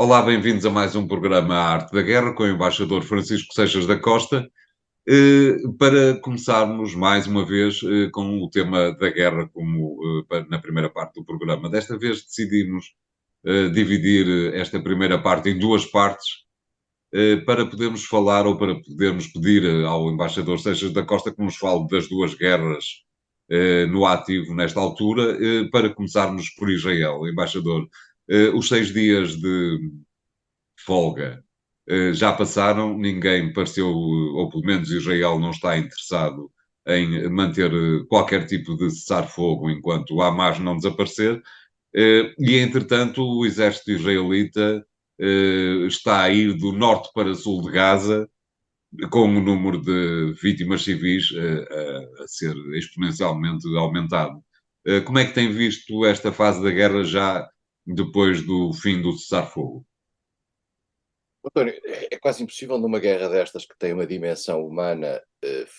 Olá, bem-vindos a mais um programa A Arte da Guerra com o embaixador Francisco Seixas da Costa, para começarmos mais uma vez com o tema da guerra como na primeira parte do programa. Desta vez decidimos dividir esta primeira parte em duas partes para podermos falar ou para podermos pedir ao embaixador Seixas da Costa que nos fale das duas guerras no ativo nesta altura, para começarmos por Israel. Embaixador, os 6 dias de folga já passaram, ninguém pareceu, ou pelo menos Israel não está interessado em manter qualquer tipo de cessar-fogo enquanto o Hamas não desaparecer, e entretanto o exército israelita está a ir do norte para sul de Gaza, com o número de vítimas civis a ser exponencialmente aumentado. Como é que tem visto esta fase da guerra já depois do fim do cessar-fogo? António, é quase impossível numa guerra destas que tem uma dimensão humana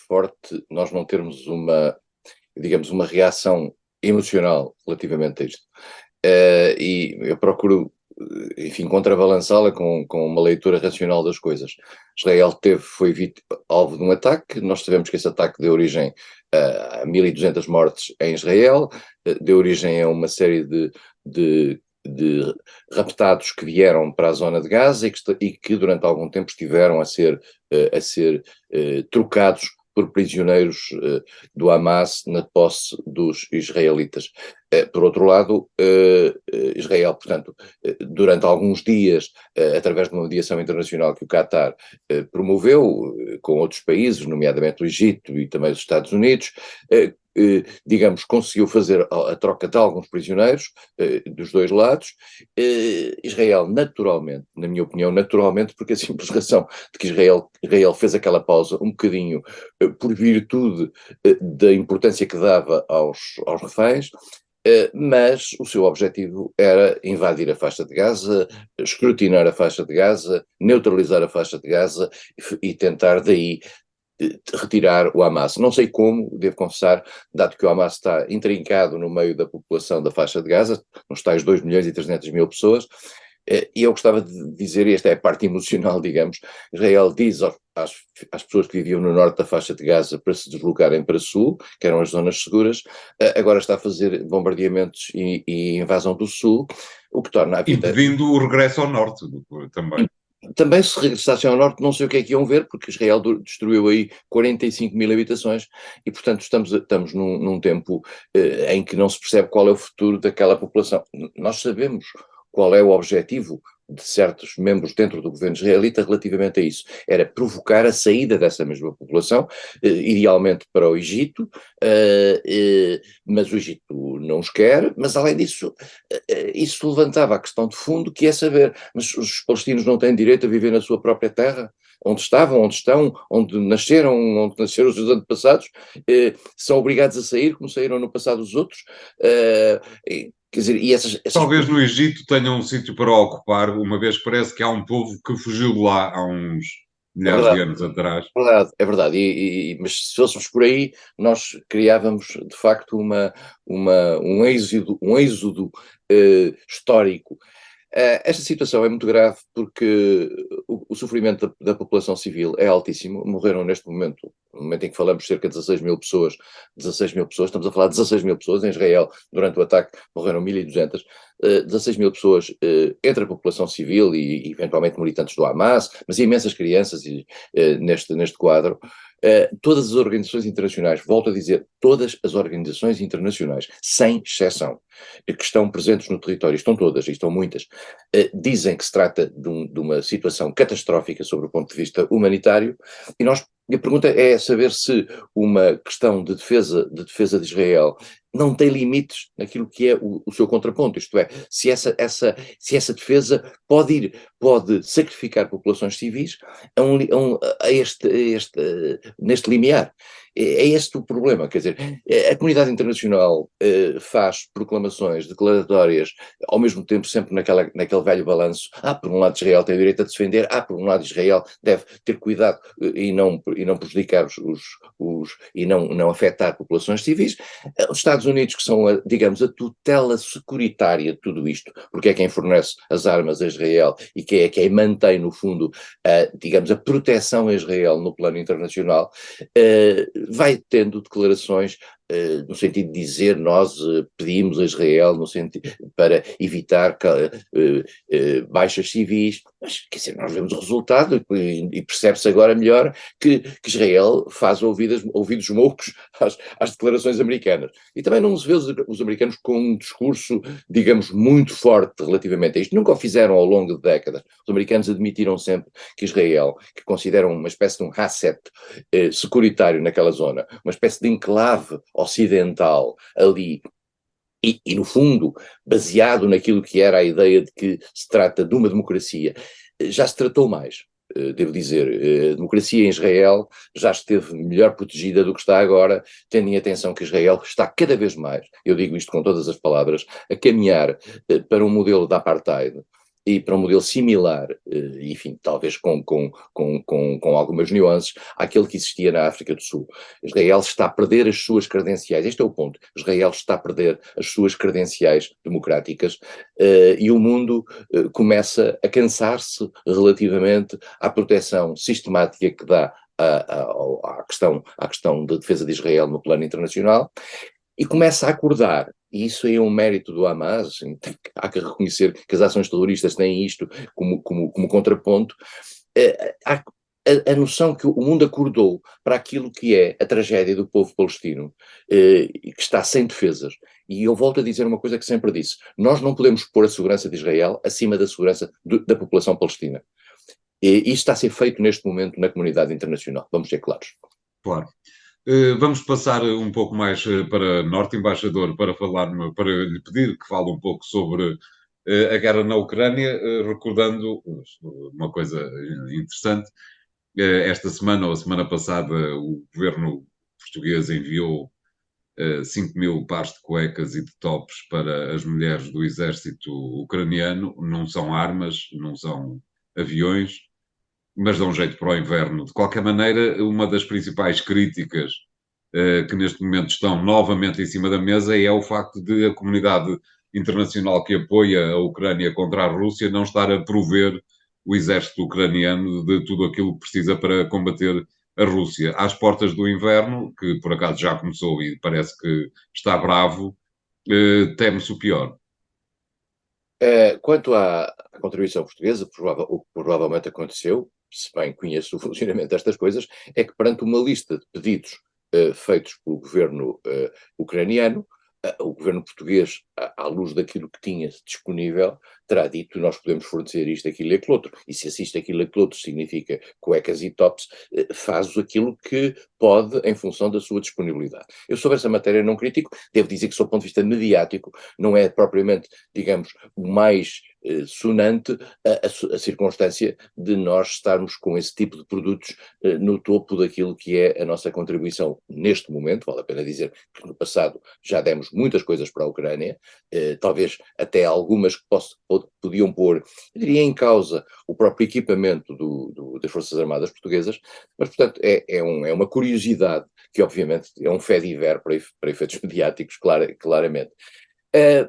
forte, nós não termos digamos, uma reação emocional relativamente a isto. E eu procuro, enfim, contrabalançá-la com uma leitura racional das coisas. Israel foi alvo de um ataque, nós sabemos que esse ataque deu origem a 1.200 mortes em Israel, deu origem a uma série de raptados que vieram para a zona de Gaza e que durante algum tempo estiveram a ser trocados por prisioneiros do Hamas na posse dos israelitas. Por outro lado, Israel, portanto, durante alguns dias, através de uma mediação internacional que o Qatar promoveu com outros países, nomeadamente o Egito e também os Estados Unidos, digamos, conseguiu fazer a troca de alguns prisioneiros dos dois lados. Israel, naturalmente, na minha opinião, naturalmente, porque a simples razão de que Israel fez aquela pausa um bocadinho por virtude da importância que dava aos reféns, mas o seu objetivo era invadir a faixa de Gaza, escrutinar a faixa de Gaza, neutralizar a faixa de Gaza e tentar daí retirar o Hamas. Não sei como, devo confessar, dado que o Hamas está intrincado no meio da população da faixa de Gaza, nos tais 2.300.000 pessoas, e eu gostava de dizer, e esta é a parte emocional, digamos, Israel diz às pessoas que viviam no norte da faixa de Gaza para se deslocarem para sul, que eram as zonas seguras, agora está a fazer bombardeamentos e invasão do sul, o que torna a vida. Impedindo o regresso ao norte também. Também se regressassem ao norte, não sei o que é que iam ver, porque Israel destruiu aí 45.000 habitações e, portanto, estamos num tempo em que não se percebe qual é o futuro daquela população. Nós sabemos qual é o objetivo de certos membros dentro do governo israelita relativamente a isso. Era provocar a saída dessa mesma população, idealmente para o Egito, mas o Egito não os quer, mas além disso, isso levantava a questão de fundo, que é saber, mas os palestinos não têm direito a viver na sua própria terra? Onde estavam, onde estão, onde nasceram os seus antepassados, são obrigados a sair, como saíram no passado os outros, quer dizer, e essas Talvez no Egito tenham um sítio para ocupar, uma vez que parece que há um povo que fugiu de lá há uns é milhares de verdade. anos atrás. É verdade, mas se fôssemos por aí, nós criávamos de facto um êxodo histórico. Esta situação é muito grave porque o sofrimento da população civil é altíssimo. Morreram neste momento, no momento em que falamos, cerca de 16 mil pessoas, estamos a falar de 16 mil pessoas. Em Israel, durante o ataque, morreram 1.200, 16 mil pessoas entre a população civil e eventualmente militantes do Hamas, mas imensas crianças neste quadro. Todas as organizações internacionais, volto a dizer, todas as organizações internacionais, sem exceção, que estão presentes no território, estão todas, e estão muitas, dizem que se trata de uma situação catastrófica sobre o ponto de vista humanitário, e a pergunta é saber se uma questão de defesa de Israel não tem limites naquilo que é o seu contraponto, isto é, se essa defesa pode sacrificar populações civis neste limiar. é este o problema, quer dizer, a comunidade internacional faz proclamações declaratórias, ao mesmo tempo sempre naquele velho balanço, por um lado Israel tem o direito a defender, por um lado Israel deve ter cuidado e não prejudicar e não afetar populações civis. Os Estados Unidos, que são, digamos, a tutela securitária de tudo isto, porque é quem fornece as armas a Israel e que é quem mantém, no fundo, digamos, a proteção a Israel no plano internacional, vai tendo declarações no sentido de dizer nós pedimos a Israel no sentido, para evitar baixas civis, mas quer dizer, nós vemos o resultado e percebe-se agora melhor que Israel faz ouvidos moucos às declarações americanas. E também não se vê os americanos com um discurso, digamos, muito forte relativamente a isto. Nunca o fizeram ao longo de décadas. Os americanos admitiram sempre que Israel, que consideram uma espécie de um asset securitário naquela zona, uma espécie de enclave ocidental ali, e no fundo, baseado naquilo que era a ideia de que se trata de uma democracia, já se tratou mais. Devo dizer, a democracia em Israel já esteve melhor protegida do que está agora, tendo em atenção que Israel está cada vez mais, eu digo isto com todas as palavras, a caminhar para um modelo de apartheid e para um modelo similar, enfim, talvez com algumas nuances, àquele que existia na África do Sul. Israel está a perder as suas credenciais, este é o ponto, Israel está a perder as suas credenciais democráticas e o mundo começa a cansar-se relativamente à proteção sistemática que dá à questão da defesa de Israel no plano internacional, e começa a acordar, e isso é um mérito do Hamas, assim, há que reconhecer que as ações terroristas têm isto como contraponto, a noção que o mundo acordou para aquilo que é a tragédia do povo palestino, que está sem defesas. E eu volto a dizer uma coisa que sempre disse, nós não podemos pôr a segurança de Israel acima da segurança da população palestina. E isso está a ser feito neste momento na comunidade internacional, vamos ser claros. Claro. Vamos passar um pouco mais para Norte, embaixador, para lhe pedir que fale um pouco sobre a guerra na Ucrânia, recordando uma coisa interessante. Esta semana ou a semana passada, o governo português enviou 5.000 pares de cuecas e de tops para as mulheres do exército ucraniano. Não são armas, não são aviões, mas dão jeito para o inverno. De qualquer maneira, uma das principais críticas que neste momento estão novamente em cima da mesa é o facto de a comunidade internacional que apoia a Ucrânia contra a Rússia não estar a prover o exército ucraniano de tudo aquilo que precisa para combater a Rússia. Às portas do inverno, que por acaso já começou e parece que está bravo, teme-se o pior. Quanto à contribuição portuguesa, o que provavelmente aconteceu, se bem conheço o funcionamento destas coisas, é que perante uma lista de pedidos feitos pelo governo ucraniano, o governo português, à luz daquilo que tinha disponível, terá dito nós podemos fornecer isto, aquilo e aquilo outro. E se isto, aquilo e aquilo outro significa cuecas e tops, faz aquilo que pode em função da sua disponibilidade. Eu sobre essa matéria não critico, devo dizer que, sob o ponto de vista mediático, não é propriamente, digamos, o mais sonante a circunstância de nós estarmos com esse tipo de produtos no topo daquilo que é a nossa contribuição neste momento. Vale a pena dizer que no passado já demos muitas coisas para a Ucrânia, talvez até algumas que podiam pôr, eu diria, em causa o próprio equipamento das Forças Armadas Portuguesas, mas, portanto, é uma curiosidade que, obviamente, é um fait divers para efeitos mediáticos, claramente.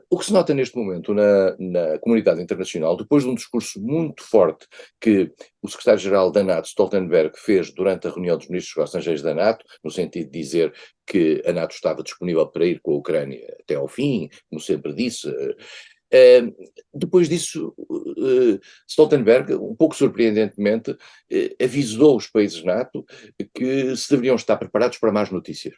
O que se nota neste momento na comunidade internacional, depois de um discurso muito forte que o secretário-geral da NATO, Stoltenberg, fez durante a reunião dos ministros dos estrangeiros da NATO, no sentido de dizer que a NATO estava disponível para ir com a Ucrânia até ao fim, como sempre disse. Depois disso, Stoltenberg, um pouco surpreendentemente, avisou os países NATO que se deveriam estar preparados para más notícias.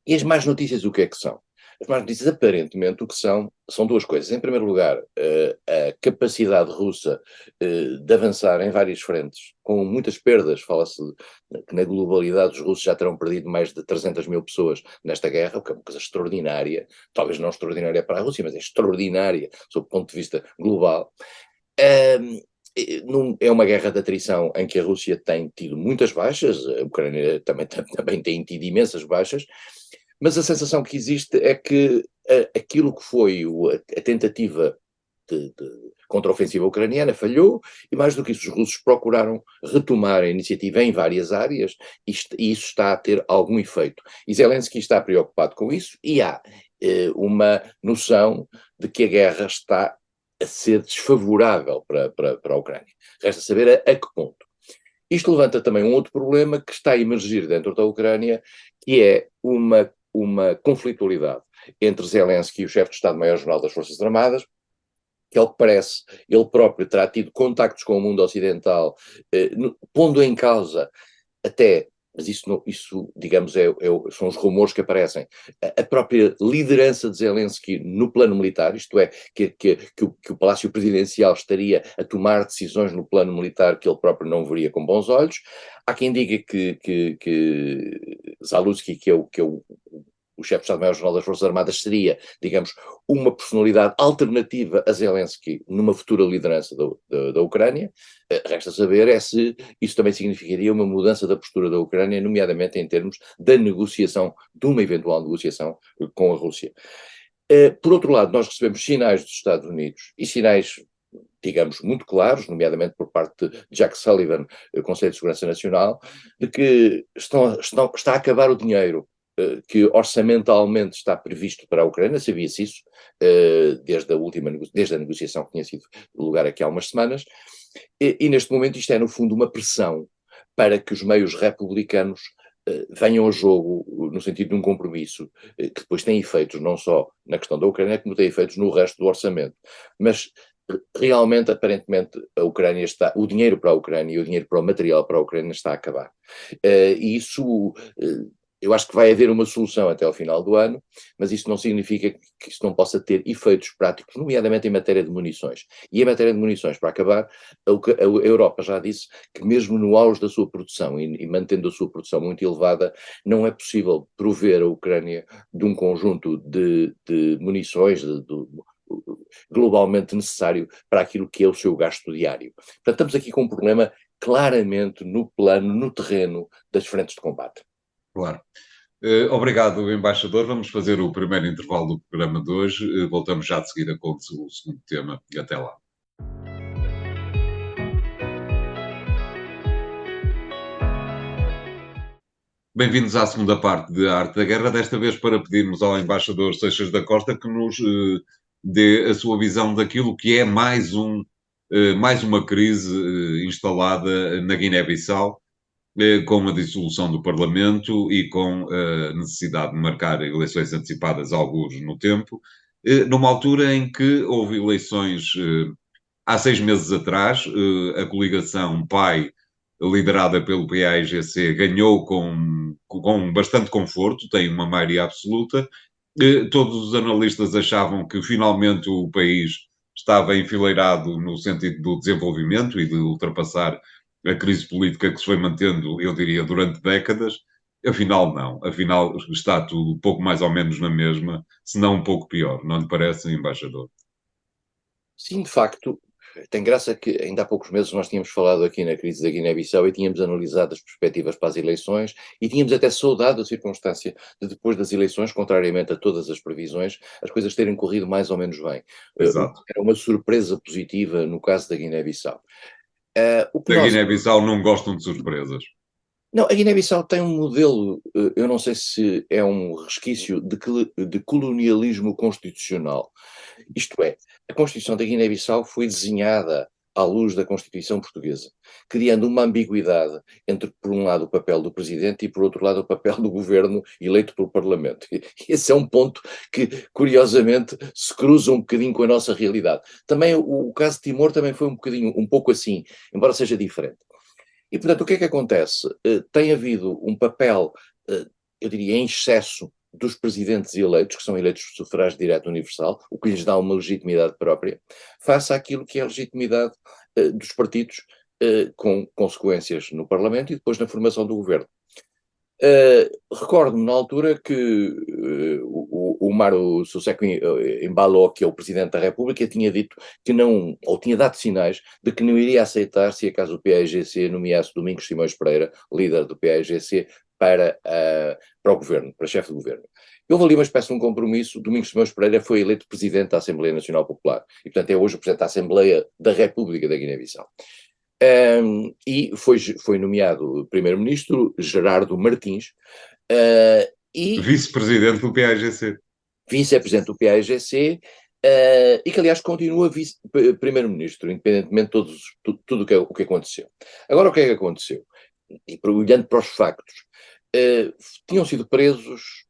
E as más notícias o que é que são? As más notícias, aparentemente, o que são duas coisas. Em primeiro lugar, a capacidade russa de avançar em várias frentes, com muitas perdas. Fala-se que na globalidade os russos já terão perdido mais de 300 mil pessoas nesta guerra, o que é uma coisa extraordinária, talvez não extraordinária para a Rússia, mas é extraordinária sob o ponto de vista global. É uma guerra de atrição em que a Rússia tem tido muitas baixas, a Ucrânia também tem tido imensas baixas, mas a sensação que existe é que aquilo que foi a tentativa de contraofensiva ucraniana falhou, e mais do que isso, os russos procuraram retomar a iniciativa em várias áreas, e isso está a ter algum efeito. E Zelensky está preocupado com isso, e há uma noção de que a guerra está a ser desfavorável para a Ucrânia. Resta saber a que ponto. Isto levanta também um outro problema que está a emergir dentro da Ucrânia, que é uma conflitualidade entre Zelensky e o chefe de Estado-Maior-General das Forças Armadas, que, ao que parece, ele próprio terá tido contactos com o mundo ocidental, pondo em causa até, mas isso digamos, são os rumores que aparecem, a própria liderança de Zelensky no plano militar, isto é, que o Palácio Presidencial estaria a tomar decisões no plano militar que ele próprio não veria com bons olhos. Há quem diga que Zaluzky, que é o chefe de Estado-Maior-General das Forças Armadas, seria, digamos, uma personalidade alternativa a Zelensky numa futura liderança da Ucrânia. Resta saber se isso também significaria uma mudança da postura da Ucrânia, nomeadamente em termos da negociação, de uma eventual negociação com a Rússia. Por outro lado, nós recebemos sinais dos Estados Unidos, e sinais, digamos, muito claros, nomeadamente por parte de Jack Sullivan, Conselho de Segurança Nacional, de que está a acabar o dinheiro que orçamentalmente está previsto para a Ucrânia. Sabia-se isso desde a negociação que tinha sido lugar aqui há umas semanas, e neste momento isto é no fundo uma pressão para que os meios republicanos venham ao jogo no sentido de um compromisso que depois tem efeitos não só na questão da Ucrânia, como tem efeitos no resto do orçamento. Mas realmente, aparentemente, o dinheiro para a Ucrânia e o dinheiro para o material para a Ucrânia está a acabar. E isso, eu acho que vai haver uma solução até ao final do ano, mas isso não significa que isso não possa ter efeitos práticos, nomeadamente em matéria de munições. E em matéria de munições, para acabar, a Europa já disse que mesmo no auge da sua produção e mantendo a sua produção muito elevada, não é possível prover a Ucrânia de um conjunto de munições, globalmente necessário para aquilo que é o seu gasto diário. Portanto, estamos aqui com um problema claramente no terreno das frentes de combate. Claro. Obrigado, embaixador. Vamos fazer o primeiro intervalo do programa de hoje. Voltamos já de seguida com o segundo tema. E até lá. Bem-vindos à segunda parte de Arte da Guerra, desta vez para pedirmos ao embaixador Seixas da Costa que nos dê a sua visão daquilo que é mais uma crise instalada na Guiné-Bissau, com a dissolução do Parlamento e com a necessidade de marcar eleições antecipadas, alguns no tempo, numa altura em que houve eleições há 6 meses atrás. A coligação PAI, liderada pelo PAIGC, ganhou com bastante conforto, tem uma maioria absoluta. Todos os analistas achavam que finalmente o país estava enfileirado no sentido do desenvolvimento e de ultrapassar a crise política que se foi mantendo, eu diria, durante décadas. Afinal, não. Afinal, está tudo pouco mais ou menos na mesma, se não um pouco pior. Não lhe parece, embaixador? Sim, de facto, tem graça que ainda há poucos meses nós tínhamos falado aqui na crise da Guiné-Bissau e tínhamos analisado as perspectivas para as eleições e tínhamos até saudado a circunstância de depois das eleições, contrariamente a todas as previsões, as coisas terem corrido mais ou menos bem. Exato. Era uma surpresa positiva no caso da Guiné-Bissau. Da Guiné-Bissau não gostam de surpresas. Não, a Guiné-Bissau tem um modelo, eu não sei se é um resquício de colonialismo constitucional. Isto é, a Constituição da Guiné-Bissau foi desenhada à luz da Constituição portuguesa, criando uma ambiguidade entre, por um lado, o papel do Presidente e, por outro lado, o papel do Governo eleito pelo Parlamento. E esse é um ponto que, curiosamente, se cruza um bocadinho com a nossa realidade. Também o caso de Timor também foi um pouco assim, embora seja diferente. E, portanto, o que é que acontece? Tem havido um papel, eu diria, em excesso dos presidentes eleitos, que são eleitos por sufrágio direto universal, o que lhes dá uma legitimidade própria, face àquilo que é a legitimidade dos partidos, com consequências no Parlamento e depois na formação do governo. Recordo-me na altura que o Mauro Soseko Embalo, que é o Presidente da República, tinha dito que não, ou tinha dado sinais de que não iria aceitar se acaso o PAIGC nomeasse Domingos Simões Pereira, líder do PAIGC, para o governo, para chefe do governo. Houve ali uma espécie de um compromisso. Domingos Simões Pereira foi eleito Presidente da Assembleia Nacional Popular e, portanto, é hoje o Presidente da Assembleia da República da Guiné-Bissau. E foi nomeado Primeiro-Ministro Gerardo Martins, e Vice-presidente do PAGC. vice-presidente do PAIGC, e que, aliás, continua vice-primeiro-ministro, independentemente de tudo o que aconteceu. Agora, o que é que aconteceu? E olhando para os factos, tinham sido presos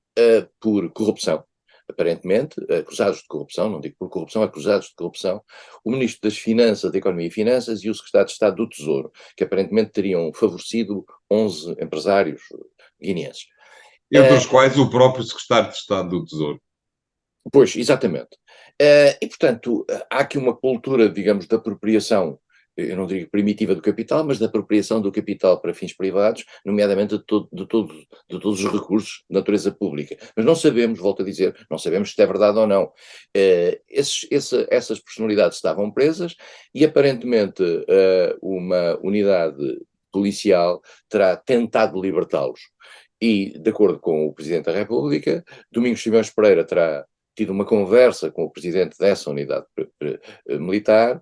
por corrupção, aparentemente, acusados de corrupção, não digo por corrupção, acusados de corrupção, o Ministro das Finanças, da Economia e Finanças e o Secretário de Estado do Tesouro, que aparentemente teriam favorecido 11 empresários guineenses. Entre os quais o próprio secretário de Estado do Tesouro. Pois, exatamente. E, portanto, há aqui uma cultura, digamos, de apropriação, eu não digo primitiva do capital, mas da apropriação do capital para fins privados, nomeadamente de todos os recursos de natureza pública. Mas não sabemos, volto a dizer, não sabemos se é verdade ou não. Essas personalidades estavam presas e, aparentemente, uma unidade policial terá tentado libertá-los. E, de acordo com o Presidente da República, Domingos Simões Pereira terá tido uma conversa com o presidente dessa unidade militar,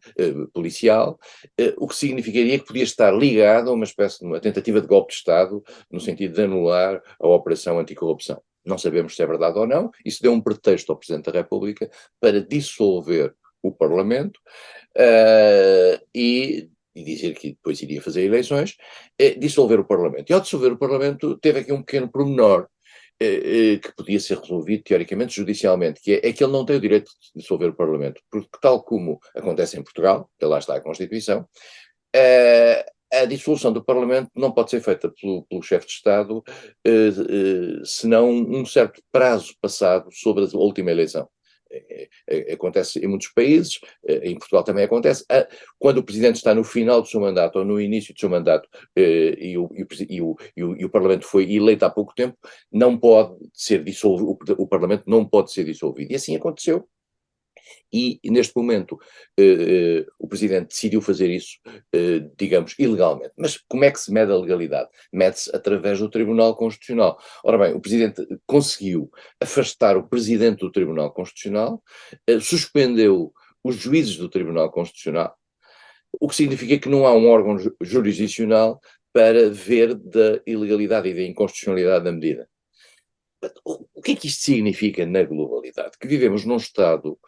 policial, o que significaria que podia estar ligado a uma espécie de uma tentativa de golpe de Estado, no sentido de anular a Operação Anticorrupção. Não sabemos se é verdade ou não. Isso deu um pretexto ao Presidente da República para dissolver o Parlamento, e dizer que depois iria fazer eleições, dissolver o Parlamento. E ao dissolver o Parlamento teve aqui um pequeno pormenor, que podia ser resolvido teoricamente judicialmente, que é que ele não tem o direito de dissolver o Parlamento, porque tal como acontece em Portugal, que lá está a Constituição, a dissolução do Parlamento não pode ser feita pelo chefe de Estado, senão um certo prazo passado sobre a última eleição. Acontece em muitos países, em Portugal também acontece, quando o Presidente está no final do seu mandato ou no início do seu mandato, e o Parlamento foi eleito há pouco tempo, não pode ser dissolvido, o Parlamento não pode ser dissolvido. E assim aconteceu. E neste momento o Presidente decidiu fazer isso, digamos, ilegalmente. Mas como é que se mede a legalidade? Mede-se através do Tribunal Constitucional. Ora bem, o Presidente conseguiu afastar o Presidente do Tribunal Constitucional, suspendeu os juízes do Tribunal Constitucional, o que significa que não há um órgão jurisdicional para ver da ilegalidade e da inconstitucionalidade da medida. O que é que isto significa na globalidade? Que vivemos num Estado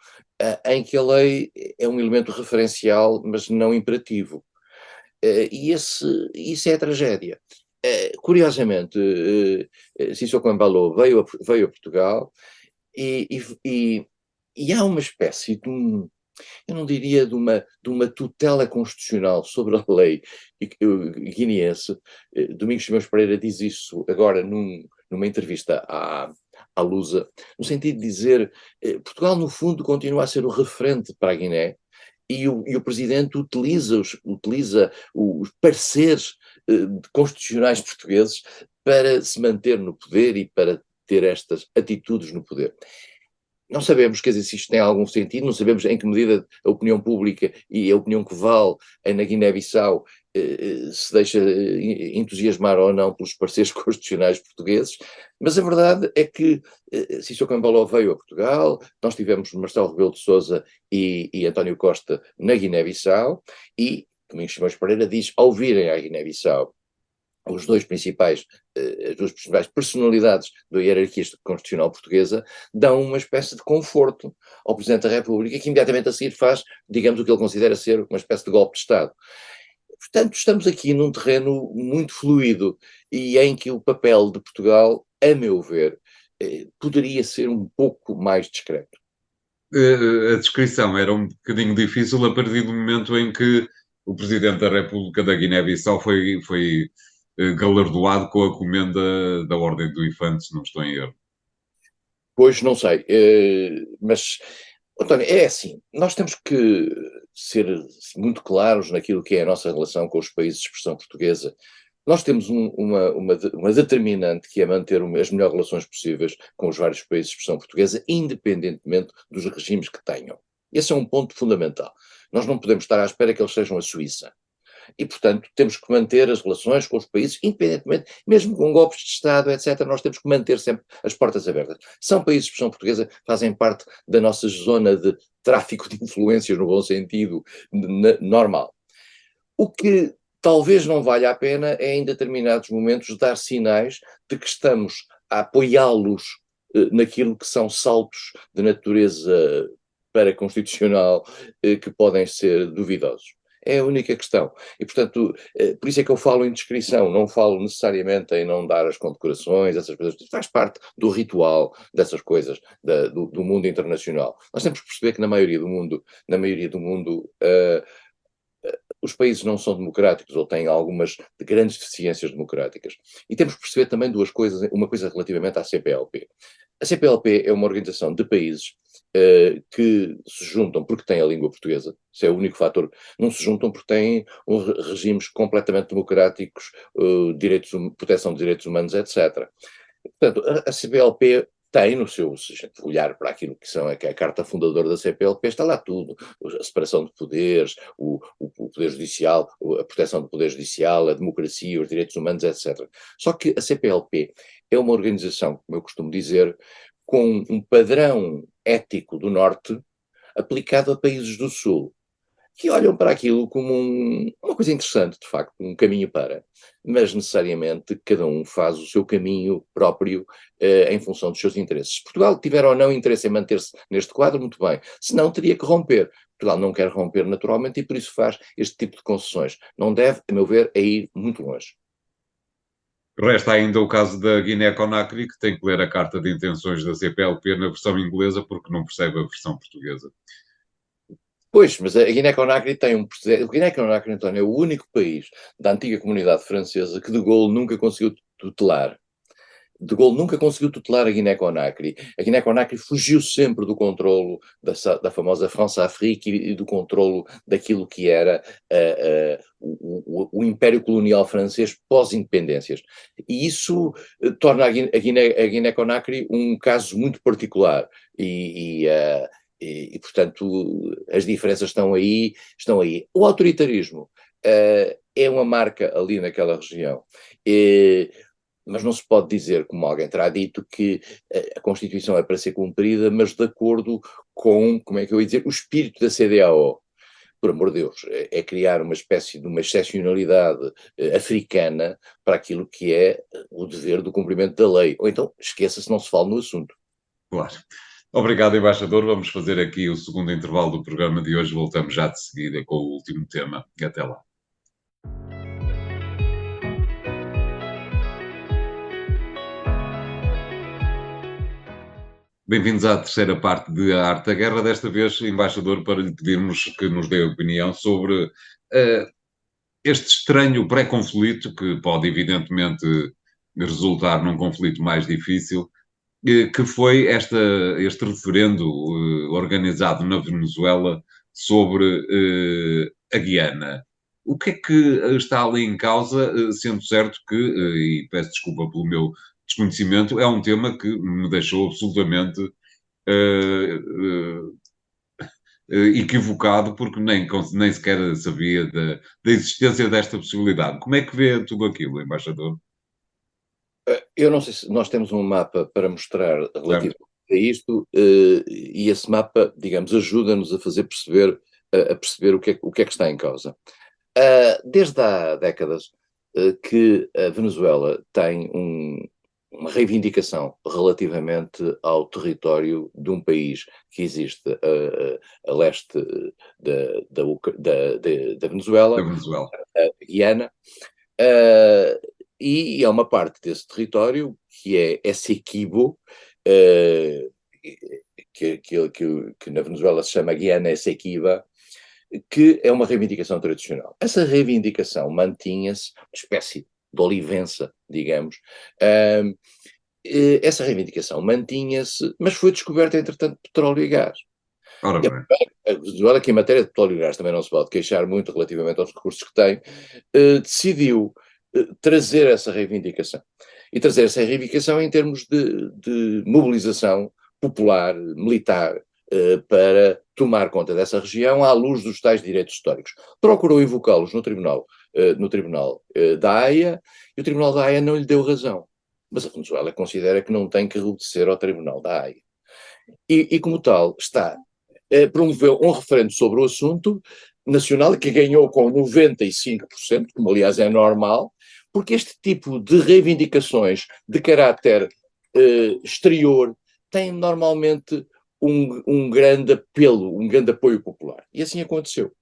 em que a lei é um elemento referencial, mas não imperativo. E isso é a tragédia. Curiosamente, Sissoko Embalo veio a Portugal e, e há uma espécie de eu não diria de uma tutela constitucional sobre a lei guineense. Domingos Simões Pereira diz isso agora numa entrevista à Lusa, no sentido de dizer Portugal, no fundo, continua a ser o referente para a Guiné, e o Presidente utiliza os pareceres constitucionais portugueses para se manter no poder e para ter estas atitudes no poder. Não sabemos, quer dizer, se isto tem algum sentido, não sabemos em que medida a opinião pública e a opinião que vale na Guiné-Bissau se deixa entusiasmar ou não pelos pareceres constitucionais portugueses, mas a verdade é que Sissoko Embalo veio a Portugal, nós tivemos Marcelo Rebelo de Sousa e António Costa na Guiné-Bissau, e Domingos Simões Pereira diz, ao virem à Guiné-Bissau, as duas principais personalidades da hierarquia constitucional portuguesa dão uma espécie de conforto ao Presidente da República, que imediatamente a seguir faz, digamos, o que ele considera ser uma espécie de golpe de Estado. Portanto, estamos aqui num terreno muito fluido e em que o papel de Portugal, a meu ver, poderia ser um pouco mais discreto. A descrição era um bocadinho difícil a partir do momento em que o Presidente da República da Guiné-Bissau foi galardoado com a comenda da Ordem do Infante, se não estou em erro. Pois não sei, mas, António, é assim, nós temos que ser muito claros naquilo que é a nossa relação com os países de expressão portuguesa, Nós temos uma determinante que é manter as melhores relações possíveis com os vários países de expressão portuguesa, independentemente dos regimes que tenham. Esse é um ponto fundamental. Nós não podemos estar à espera que eles sejam a Suíça. E, portanto, temos que manter as relações com os países, independentemente, mesmo com golpes de Estado, etc., nós temos que manter sempre as portas abertas. São países de expressão portuguesa, fazem parte da nossa zona de tráfico de influências, no bom sentido, normal. O que talvez não valha a pena é, em determinados momentos, dar sinais de que estamos a apoiá-los naquilo que são saltos de natureza paraconstitucional que podem ser duvidosos. É a única questão. E, portanto, por isso é que eu falo em descrição, não falo necessariamente em não dar as condecorações, essas coisas. Faz parte do ritual dessas coisas, do mundo internacional. Nós temos que perceber que na maioria do mundo, os países não são democráticos ou têm algumas grandes deficiências democráticas. E temos que perceber também duas coisas, uma coisa relativamente à CPLP. A CPLP é uma organização de países que se juntam porque têm a língua portuguesa, isso é o único fator, não se juntam porque têm regimes completamente democráticos, proteção de direitos humanos, etc. Portanto, a CPLP tem no seu, se a gente olhar para aquilo que é a carta fundadora da CPLP, está lá tudo, a separação de poderes, o poder judicial, a proteção do poder judicial, a democracia, os direitos humanos, etc. Só que a CPLP é uma organização, como eu costumo dizer, com um padrão ético do Norte aplicado a países do Sul, que olham para aquilo como uma coisa interessante, de facto, um caminho para, mas necessariamente cada um faz o seu caminho próprio em função dos seus interesses. Se Portugal tiver ou não interesse em manter-se neste quadro, muito bem, se não teria que romper. Portugal não quer romper naturalmente e por isso faz este tipo de concessões. Não deve, a meu ver, ir muito longe. Resta ainda o caso da Guiné-Conakry, que tem que ler a carta de intenções da CPLP na versão inglesa porque não percebe a versão portuguesa. Pois, mas a Guiné-Conakry tem um precedente. A Guiné-Conakry, António, é o único país da antiga comunidade francesa que de Gaulle nunca conseguiu tutelar. De Gaulle nunca conseguiu tutelar a Guiné-Conakry. A Guiné-Conakry fugiu sempre do controlo da famosa France-Afrique e do controlo daquilo que era o Império Colonial Francês pós-independências. E isso torna a Guiné-Conakry um caso muito particular. E, portanto, as diferenças estão aí, estão aí. O autoritarismo é uma marca ali naquela região. Mas não se pode dizer, como alguém terá dito, que a Constituição é para ser cumprida, mas de acordo com, como é que eu ia dizer, o espírito da CEDEAO. Por amor de Deus, é criar uma espécie de uma excepcionalidade africana para aquilo que é o dever do cumprimento da lei. Ou então, esqueça-se, não se fala no assunto. Claro. Obrigado, embaixador. Vamos fazer aqui o segundo intervalo do programa de hoje. Voltamos já de seguida com o último tema. Até lá. Bem-vindos à terceira parte de A Arte da Guerra. Desta vez, embaixador, para lhe pedirmos que nos dê opinião sobre este estranho pré-conflito, que pode evidentemente resultar num conflito mais difícil, que foi este referendo organizado na Venezuela sobre a Guiana. O que é que está ali em causa, sendo certo que, e peço desculpa pelo meu desconhecimento, é um tema que me deixou absolutamente equivocado, porque nem sequer sabia da existência desta possibilidade. Como é que vê tudo aquilo, embaixador? Eu não sei se nós temos um mapa para mostrar relativo Certo? a isto, e esse mapa, digamos, ajuda-nos a fazer perceber, a perceber o que é que está em causa. Desde há décadas que a Venezuela tem uma reivindicação relativamente ao território de um país que existe a leste da Da Venezuela, Venezuela. a Guiana, uh, e há uma parte desse território que é Essequibo, que na Venezuela se chama Guiana Essequiba, que é uma reivindicação tradicional. Essa reivindicação mantinha-se, uma espécie de olivença, digamos, essa reivindicação mantinha-se, mas foi descoberta, entretanto, petróleo e gás. Ora E bem, a Venezuela, que em matéria de petróleo e gás também não se pode queixar muito relativamente aos recursos que tem, decidiu trazer essa reivindicação. E trazer essa reivindicação em termos de mobilização popular, militar, para tomar conta dessa região à luz dos tais direitos históricos. Procurou invocá-los no tribunal da Haia, e o Tribunal da Haia não lhe deu razão. Mas a Venezuela considera que não tem que obedecer ao Tribunal da Haia. E como tal, promoveu um referendo sobre o assunto nacional que ganhou com 95%, como aliás é normal, porque este tipo de reivindicações de caráter exterior tem normalmente um grande apelo, um grande apoio popular. E assim aconteceu.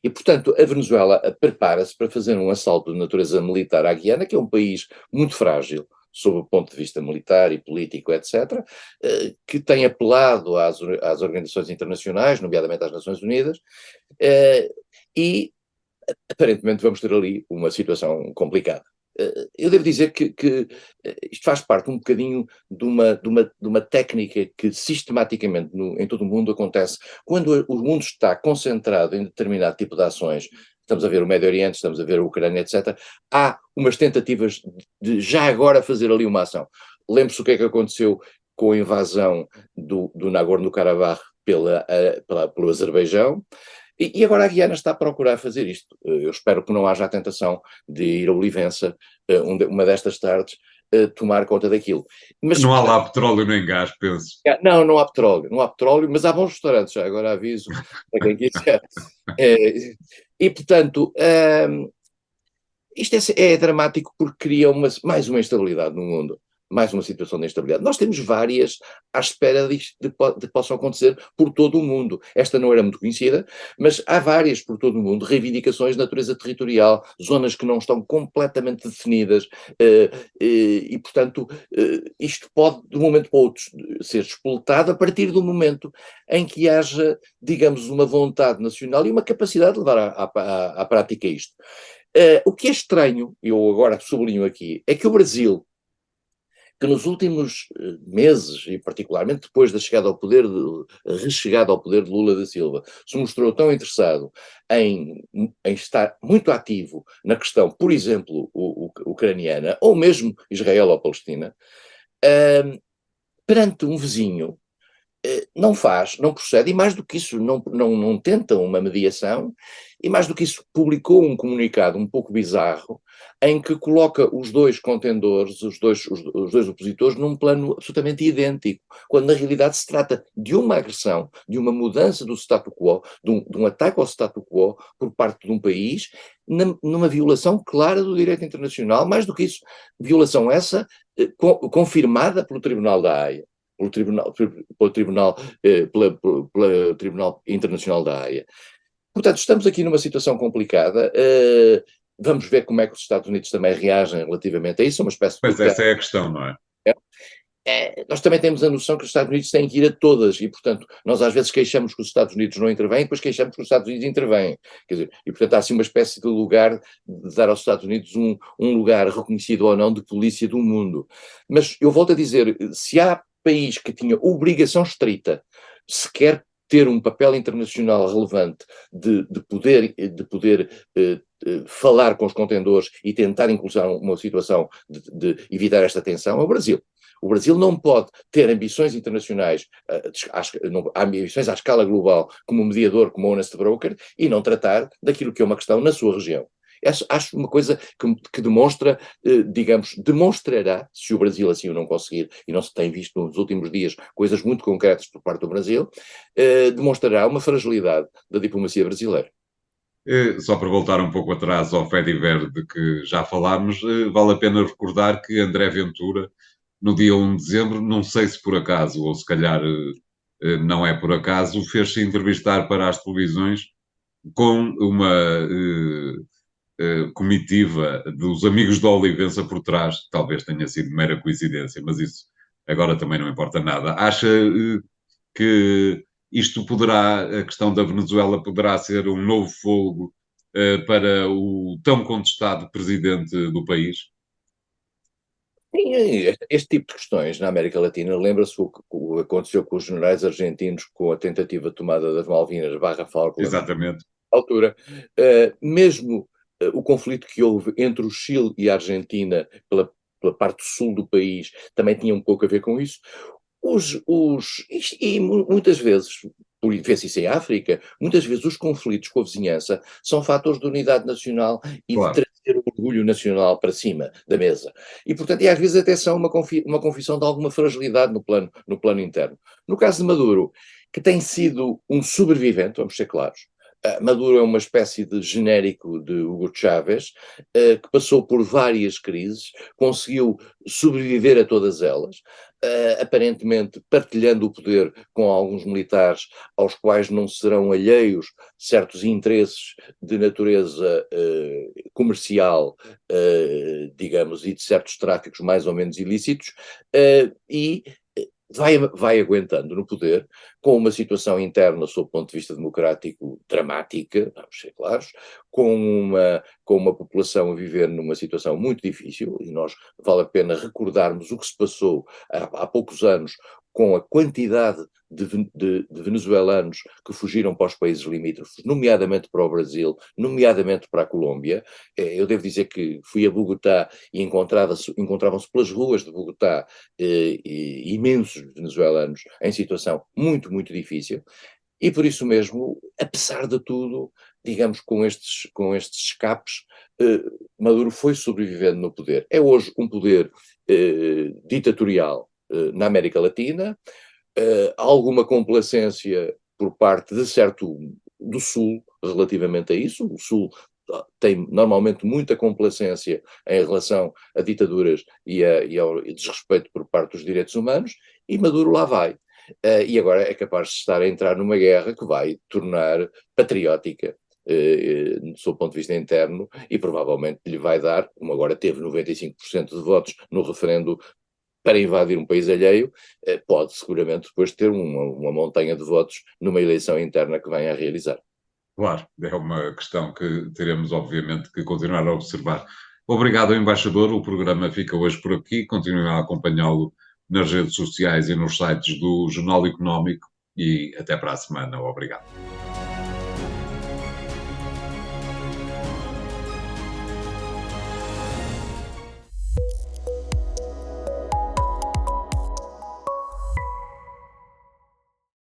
E, portanto, a Venezuela prepara-se para fazer um assalto de natureza militar à Guiana, que é um país muito frágil, sob o ponto de vista militar e político, etc., que tem apelado às organizações internacionais, nomeadamente às Nações Unidas, e aparentemente vamos ter ali uma situação complicada. Eu devo dizer que isto faz parte um bocadinho de uma técnica que sistematicamente em todo o mundo acontece quando o mundo está concentrado em determinado tipo de ações. Estamos a ver o Médio Oriente, estamos a ver a Ucrânia, etc. Há umas tentativas de já agora fazer ali uma ação. Lembre-se o que é que aconteceu com a invasão do Nagorno-Karabakh pelo Azerbaijão. E agora a Guiana está a procurar fazer isto. Eu espero que não haja a tentação de ir a Olivença, uma destas tardes, tomar conta daquilo. Mas não há lá petróleo nem gás, penso. Não há petróleo, mas há bons restaurantes, já agora aviso para quem quiser. E, portanto, isto é dramático porque cria mais uma instabilidade no mundo. Mais uma situação de instabilidade. Nós temos várias à espera de possam acontecer por todo o mundo. Esta não era muito conhecida, mas há várias por todo o mundo, reivindicações de natureza territorial, zonas que não estão completamente definidas, e portanto, isto pode, de um momento para o outro, ser despoltado a partir do momento em que haja, digamos, uma vontade nacional e uma capacidade de levar à prática isto. O que é estranho, eu agora sublinho aqui, é que o Brasil, que nos últimos meses, e particularmente depois da rechegada ao poder de Lula da Silva, se mostrou tão interessado em estar muito ativo na questão, por exemplo, ucraniana, ou mesmo Israel ou Palestina, perante um vizinho, não procede, e mais do que isso, não tenta uma mediação, e mais do que isso, publicou um comunicado um pouco bizarro, em que coloca os dois contendores, os dois opositores, num plano absolutamente idêntico, quando na realidade se trata de uma agressão, de uma mudança do status quo, de um ataque ao status quo por parte de um país, numa violação clara do direito internacional, mais do que isso, violação essa confirmada pelo Tribunal da Haia. Pelo Tribunal Internacional da Haia. Portanto, estamos aqui numa situação complicada. Vamos ver como é que os Estados Unidos também reagem relativamente a isso. É uma espécie de. Mas essa é a questão, não é? Nós também temos a noção que os Estados Unidos têm que ir a todas, e portanto nós às vezes queixamos que os Estados Unidos não intervêm, depois queixamos que os Estados Unidos intervêm, quer dizer, e portanto há assim uma espécie de lugar, de dar aos Estados Unidos um lugar reconhecido ou não de polícia do mundo. Mas eu volto a dizer, se há país que tinha obrigação estrita, se quer ter um papel internacional relevante de poder falar com os contendores e tentar inclusar uma situação de evitar esta tensão, é o Brasil. O Brasil não pode ter ambições internacionais, ambições à escala global, como mediador, como honest broker, e não tratar daquilo que é uma questão na sua região. Acho uma coisa que demonstra, demonstrará, se o Brasil assim o não conseguir, e não se tem visto nos últimos dias coisas muito concretas por parte do Brasil, demonstrará uma fragilidade da diplomacia brasileira. Só para voltar um pouco atrás ao Fediver de que já falámos, vale a pena recordar que André Ventura, no dia 1 de dezembro, não sei se por acaso, ou se calhar não é por acaso, fez-se entrevistar para as televisões com uma comitiva dos amigos da Olivença por trás. Talvez tenha sido mera coincidência, mas isso agora também não importa nada. Acha que isto a questão da Venezuela poderá ser um novo fogo para o tão contestado presidente do país? Sim, este tipo de questões na América Latina, lembra-se o que aconteceu com os generais argentinos com a tentativa de tomada das Malvinas / Falkland. Exatamente. Altura, mesmo o conflito que houve entre o Chile e a Argentina pela parte sul do país também tinha um pouco a ver com isso. Muitas vezes, vê-se isso em África, muitas vezes os conflitos com a vizinhança são fatores de unidade nacional e de Claro, trazer o orgulho nacional para cima da mesa. E, portanto, às vezes até são uma confissão de alguma fragilidade no plano interno. No caso de Maduro, que tem sido um sobrevivente, vamos ser claros, Maduro é uma espécie de genérico de Hugo Chávez, que passou por várias crises, conseguiu sobreviver a todas elas, aparentemente partilhando o poder com alguns militares aos quais não serão alheios certos interesses de natureza comercial, digamos, e de certos tráficos mais ou menos ilícitos, e vai aguentando no poder, com uma situação interna, sob o ponto de vista democrático, dramática, vamos ser claros, com uma população a viver numa situação muito difícil, e nós vale a pena recordarmos o que se passou há poucos anos com a quantidade de venezuelanos que fugiram para os países limítrofes, nomeadamente para o Brasil, nomeadamente para a Colômbia. Eu devo dizer que fui a Bogotá e encontravam-se pelas ruas de Bogotá imensos venezuelanos em situação muito, muito difícil, e por isso mesmo, apesar de tudo, digamos, com estes escapes, Maduro foi sobrevivendo no poder. É hoje um poder ditatorial na América Latina, alguma complacência por parte de certo do Sul relativamente a isso. O Sul tem normalmente muita complacência em relação a ditaduras e ao desrespeito por parte dos direitos humanos, e Maduro lá vai. E agora é capaz de estar a entrar numa guerra que vai tornar patriótica, do seu ponto de vista interno, e provavelmente lhe vai dar, como agora teve 95% de votos no referendo para invadir um país alheio, pode seguramente depois ter uma montanha de votos numa eleição interna que venha a realizar. claro. É uma questão que teremos, obviamente, que continuar a observar. Obrigado, embaixador. O programa fica hoje por aqui. Continuem a acompanhá-lo nas redes sociais e nos sites do Jornal Económico e até para a semana. Obrigado.